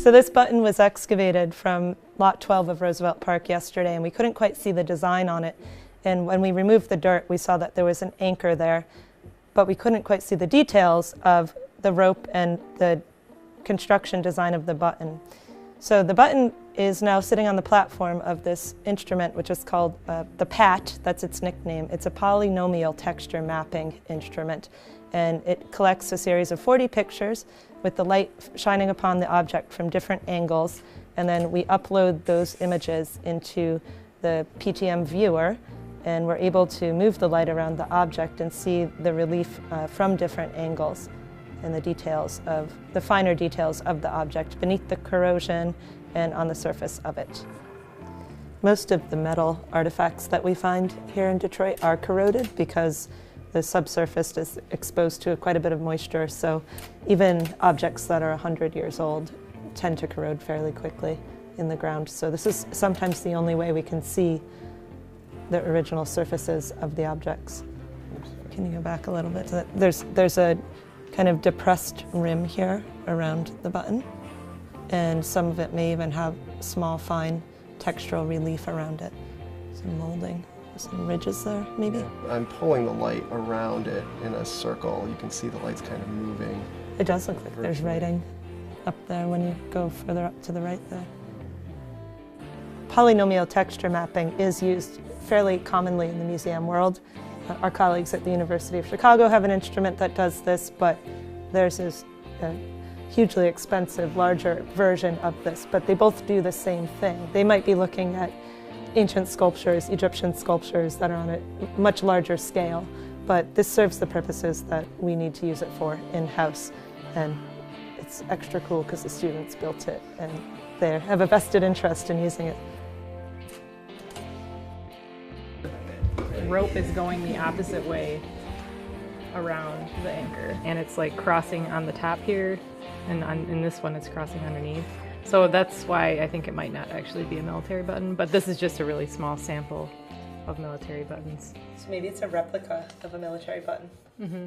So this button was excavated from lot 12 of Roosevelt Park yesterday, and we couldn't quite see the design on it. And when we removed the dirt, we saw that there was an anchor there, but we couldn't quite see the details of the rope and the construction design of the button. So the button is now sitting on the platform of this instrument, which is called the PAT, that's its nickname. It's a polynomial texture mapping instrument, and it collects a series of 40 pictures with the light shining upon the object from different angles, and then we upload those images into the PTM viewer, and we're able to move the light around the object and see the relief from different angles and the details of the finer details of the object beneath the corrosion and on the surface of it. Most of the metal artifacts that we find here in Detroit are corroded because the subsurface is exposed to quite a bit of moisture, so even objects that are 100 years old tend to corrode fairly quickly in the ground. So this is sometimes the only way we can see the original surfaces of the objects. Can you go back a little bit to that? There's a kind of depressed rim here around the button, and some of it may even have small, fine textural relief around it. Some molding, some ridges there, maybe? Yeah. I'm pulling the light around it in a circle. You can see the light's kind of moving. It does look like there's writing up there when you go further up to the right there. Polynomial texture mapping is used fairly commonly in the museum world. Our colleagues at the University of Chicago have an instrument that does this, but theirs is a hugely expensive, larger version of this, but they both do the same thing. They might be looking at ancient sculptures, Egyptian sculptures that are on a much larger scale, but this serves the purposes that we need to use it for in-house, and it's extra cool because the students built it and they have a vested interest in using it. The rope is going the opposite way around the anchor, and it's like crossing on the top here, and in this one it's crossing underneath. So that's why I think it might not actually be a military button, but this is just a really small sample of military buttons. So maybe it's a replica of a military button. Mm-hmm.